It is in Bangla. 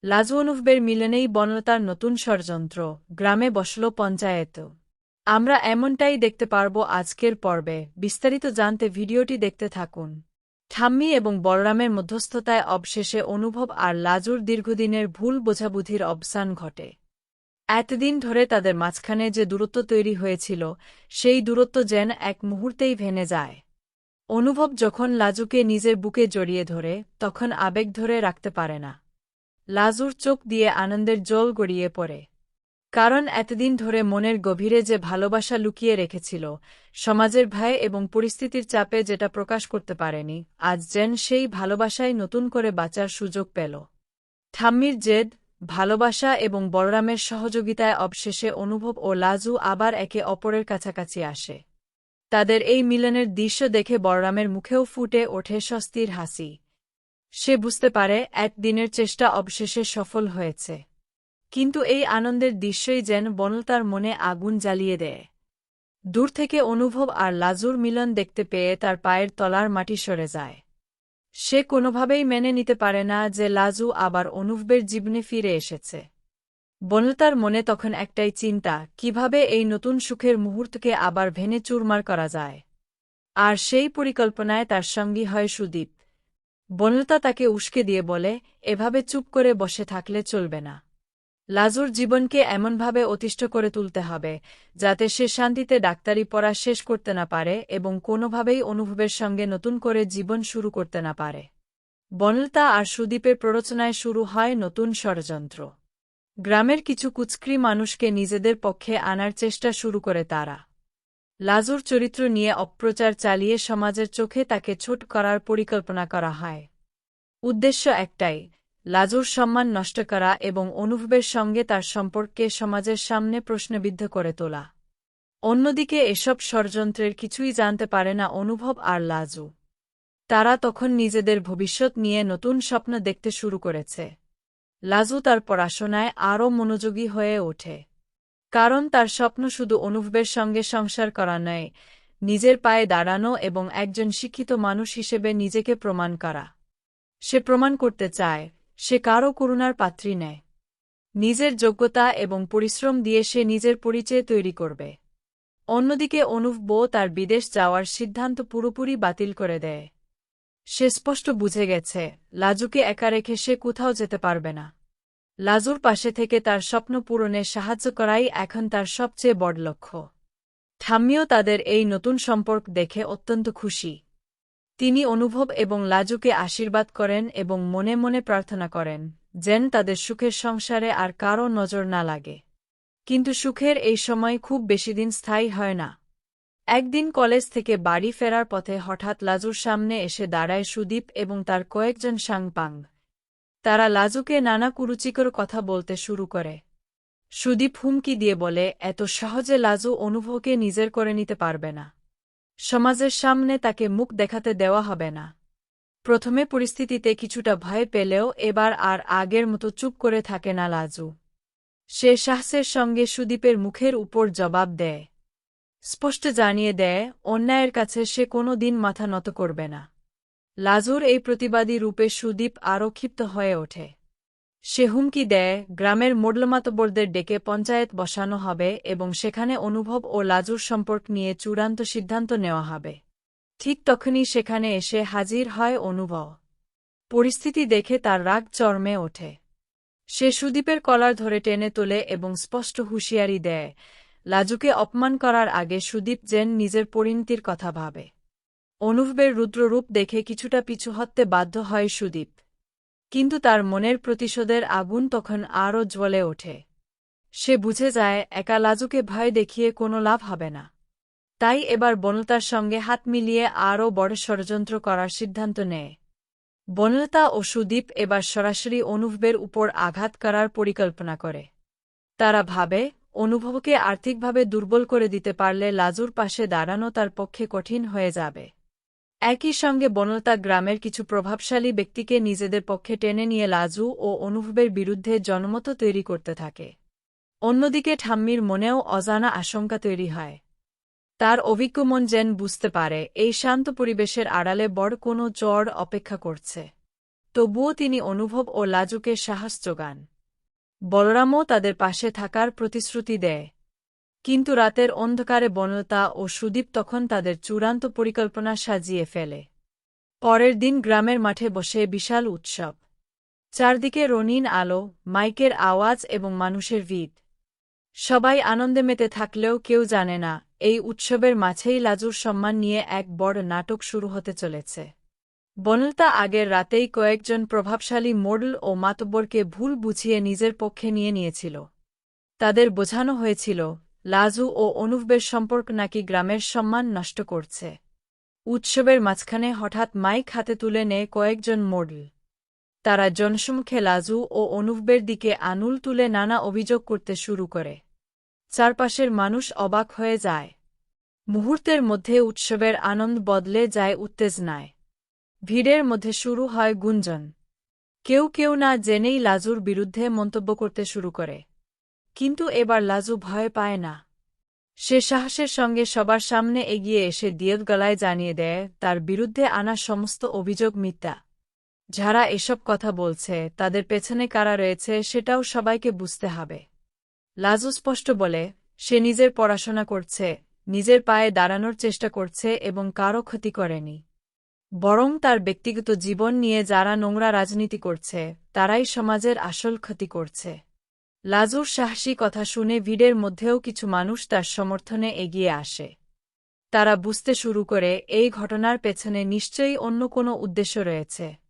লাজু অনুভবের মিলনেই বনলতার নতুন ষড়যন্ত্র, গ্রামে বসল পঞ্চায়েত। আমরা এমনটাই দেখতে পারব আজকের পর্বে। বিস্তারিত জানতে ভিডিওটি দেখতে থাকুন। ঠাম্মি এবং বলরামের মধ্যস্থতায় অবশেষে অনুভব আর লাজুর দীর্ঘদিনের ভুল বোঝাবুঝির অবসান ঘটে। এতদিন ধরে তাদের মাঝখানে যে দূরত্ব তৈরি হয়েছিল, সেই দূরত্ব যেন এক মুহূর্তেই ভেঙে যায়। অনুভব যখন লাজুকে নিজের বুকে জড়িয়ে ধরে, তখন আবেগ ধরে রাখতে পারে না। লাজুর চোখ দিয়ে আনন্দের জল গড়িয়ে পড়ে। কারণ এতদিন ধরে মনের গভীরে যে ভালোবাসা লুকিয়ে রেখেছিল, সমাজের ভয় এবং পরিস্থিতির চাপে যেটা প্রকাশ করতে পারেনি, আজ যেন সেই ভালোবাসায় নতুন করে বাঁচার সুযোগ পেল। ঠাম্মির জেদ, ভালোবাসা এবং বলরামের সহযোগিতায় অবশেষে অনুভব ও লাজু আবার একে অপরের কাছাকাছি আসে। তাদের এই মিলনের দৃশ্য দেখে বলরামের মুখেও ফুটে ওঠে স্বস্তির হাসি। সে বুঝতে পারে একদিনের চেষ্টা অবশেষে সফল হয়েছে। কিন্তু এই আনন্দের দৃশ্যই যেন বনলতার মনে আগুন জ্বালিয়ে দেয়। দূর থেকে অনুভব আর লাজুর মিলন দেখতে পেয়ে তার পায়ের তলার মাটি সরে যায়। সে কোনোভাবেই মেনে নিতে পারে না যে লাজু আবার অনুভবের জীবনে ফিরে এসেছে। বনলতার মনে তখন একটাই চিন্তা, কিভাবে এই নতুন সুখের মুহূর্তকে আবার ভেঙে চুরমার করা যায়। আর সেই পরিকল্পনায় তার সঙ্গী হয় সুদীপ। বনলতা তাকে উস্কে দিয়ে বলে, এভাবে চুপ করে বসে থাকলে চলবে না। লাজুর জীবনকে এমনভাবে অতিষ্ঠ করে তুলতে হবে, যাতে সে শান্তিতে ডাক্তারি পড়া শেষ করতে না পারে এবং কোনোভাবেই অনুভবের সঙ্গে নতুন করে জীবন শুরু করতে না পারে। বনলতা আর সুদীপের প্ররোচনায় শুরু হয় নতুন ষড়যন্ত্র। গ্রামের কিছু কুচক্রী মানুষকে নিজেদের পক্ষে আনার চেষ্টা শুরু করে তারা। লাজুর চরিত্র নিয়ে অপপ্রচার চালিয়ে সমাজের চোখে তাকে ছোট করার পরিকল্পনা করা হয়। উদ্দেশ্য একটাই, লাজুর সম্মান নষ্ট করা এবং অনুভবের সঙ্গে তার সম্পর্ককে সমাজের সামনে প্রশ্নবিদ্ধ করে তোলা। অন্যদিকে এসব ষড়যন্ত্রের কিছুই জানতে পারে না অনুভব আর লাজু। তারা তখন নিজেদের ভবিষ্যৎ নিয়ে নতুন স্বপ্ন দেখতে শুরু করেছে। লাজু তার পড়াশোনায় আরও মনোযোগী হয়ে ওঠে। কারণ তার স্বপ্ন শুধু অনুভবের সঙ্গে সংসার করা নয়, নিজের পায়ে দাঁড়ানো এবং একজন শিক্ষিত মানুষ হিসেবে নিজেকে প্রমাণ করা। সে প্রমাণ করতে চায়, সে কারও করুণার পাত্রী নয়। নিজের যোগ্যতা এবং পরিশ্রম দিয়ে সে নিজের পরিচয় তৈরি করবে। অন্যদিকে অনুভব তার বিদেশ যাওয়ার সিদ্ধান্ত পুরোপুরি বাতিল করে দেয়। সে স্পষ্ট বুঝে গেছে, লাজুকে একা রেখে সে কোথাও যেতে পারবে না। লাজুর পাশে থেকে তার স্বপ্ন পূরণে সাহায্য করাই এখন তার সবচেয়ে বড় লক্ষ্য। ঠাম্মিও তাদের এই নতুন সম্পর্ক দেখে অত্যন্ত খুশি। তিনি অনুভব এবং লাজুকে আশীর্বাদ করেন এবং মনে মনে প্রার্থনা করেন, যেন তাদের সুখের সংসারে আর কারও নজর না লাগে। কিন্তু সুখের এই সময় খুব বেশিদিন স্থায়ী হয় না। একদিন কলেজ থেকে বাড়ি ফেরার পথে হঠাৎ লাজুর সামনে এসে দাঁড়ায় সুদীপ এবং তার কয়েকজন সাংপাং। তারা লাজুকে নানা কুরুচিকর কথা বলতে শুরু করে। সুদীপ হুমকি দিয়ে বলে, এত সহজে লাজু অনুভবকে নিজের করে নিতে পারবে না। সমাজের সামনে তাকে মুখ দেখাতে দেওয়া হবে না। প্রথমে পরিস্থিতিতে কিছুটা ভয় পেলেও এবার আর আগের মতো চুপ করে থাকে না লাজু। সে সাহসের সঙ্গে সুদীপের মুখের উপর জবাব দেয়। স্পষ্ট জানিয়ে দেয়, অন্যায়ের কাছে সে কোনো দিন মাথা নত করবে না। লাজুর এই প্রতিবাদী রূপে সুদীপ আরও ক্ষিপ্ত হয়ে ওঠে। সে হুমকি দেয়, গ্রামের মোড়লমাতব্বরদের ডেকে পঞ্চায়েত বসানো হবে এবং সেখানে অনুভব ও লাজুর সম্পর্ক নিয়ে চূড়ান্ত সিদ্ধান্ত নেওয়া হবে। ঠিক তখনই সেখানে এসে হাজির হয় অনুভব। পরিস্থিতি দেখে তার রাগ চরমে ওঠে। সে সুদীপের কলার ধরে টেনে তোলে এবং স্পষ্ট হুঁশিয়ারি দেয়, লাজুকে অপমান করার আগে সুদীপ যেন নিজের পরিণতির কথা ভাবে। অনুভবের রুদ্ররূপ দেখে কিছুটা পিছু হটতে বাধ্য হয় সুদীপ। কিন্তু তার মনের প্রতিশোধের আগুন তখন আরও জ্বলে ওঠে। সে বুঝে যায়, একা লাজুকে ভয় দেখিয়ে কোনো লাভ হবে না। তাই এবার বনলতার সঙ্গে হাত মিলিয়ে আরও বড় ষড়যন্ত্র করার সিদ্ধান্ত নেয়। বনলতা ও সুদীপ এবার সরাসরি অনুভবের উপর আঘাত করার পরিকল্পনা করে। তারা ভাবে, অনুভবকে আর্থিকভাবে দুর্বল করে দিতে পারলে লাজুর পাশে দাঁড়ানো তার পক্ষে কঠিন হয়ে যাবে। একই সঙ্গে বনলতা গ্রামের কিছু প্রভাবশালী ব্যক্তিকে নিজেদের পক্ষে টেনে নিয়ে লাজু ও অনুভবের বিরুদ্ধে জনমত তৈরি করতে থাকে। অন্যদিকে ঠাম্মির মনেও অজানা আশঙ্কা তৈরি হয়। তার অভিজ্ঞ মন যেন বুঝতে পারে, এই শান্ত পরিবেশের আড়ালে বড় কোনো ঝড় অপেক্ষা করছে। তবুও তিনি অনুভব ও লাজুকে সাহস যোগান। বলরামও তাদের পাশে থাকার প্রতিশ্রুতি দেয়। কিন্তু রাতের অন্ধকারে বনলতা ও সুদীপ তখন তাদের চূড়ান্ত পরিকল্পনা সাজিয়ে ফেলে। পরের দিন গ্রামের মাঠে বসে বিশাল উৎসব। চারদিকে রঙিন আলো, মাইকের আওয়াজ এবং মানুষের ভিড়। সবাই আনন্দে মেতে থাকলেও কেউ জানে না, এই উৎসবের মাঝেই লাজুর সম্মান নিয়ে এক বড় নাটক শুরু হতে চলেছে। বনলতা আগের রাতেই কয়েকজন প্রভাবশালী মডেল ও মাতব্বরকে ভুল বুঝিয়ে নিজের পক্ষে নিয়ে নিয়েছিল। তাদের বোঝানো হয়েছিল, লাজু ও অনুভবের সম্পর্ক নাকি গ্রামের সম্মান নষ্ট করছে। উৎসবের মাঝখানে হঠাৎ মাইক হাতে তুলে নেয় কয়েকজন মডেল। তারা জনসমক্ষে লাজু ও অনুভবের দিকে আঙুল তুলে নানা অভিযোগ করতে শুরু করে। চারপাশের মানুষ অবাক হয়ে যায়। মুহূর্তের মধ্যে উৎসবের আনন্দ বদলে যায় উত্তেজনায়। ভিড়ের মধ্যে শুরু হয় গুঞ্জন। কেউ কেউ না জেনেই লাজুর বিরুদ্ধে মন্তব্য করতে শুরু করে। কিন্তু এবার লাজু ভয় পায় না। সে সাহসের সঙ্গে সবার সামনে এগিয়ে এসে দিয়ের গলায় জানিয়ে দেয় তার বিরুদ্ধে আনা সমস্ত অভিযোগ মিথ্যা। যারা এসব কথা বলছে তাদের পেছনে কারা রয়েছে সেটাও সবাইকে বুঝতে হবে। লাজু স্পষ্ট বলে, সে নিজের পড়াশোনা করছে, নিজের পায়ে দাঁড়ানোর চেষ্টা করছে এবং কারও ক্ষতি করেনি। বরং তার ব্যক্তিগত জীবন নিয়ে যারা নোংরা রাজনীতি করছে তারাই সমাজের আসল ক্ষতি করছে। লাজুর সাহসী কথা শুনে ভিড়ের মধ্যেও কিছু মানুষ তার সমর্থনে এগিয়ে আসে। তারা বুঝতে শুরু করে এই ঘটনার পেছনে নিশ্চয়ই অন্য কোনো উদ্দেশ্য রয়েছে।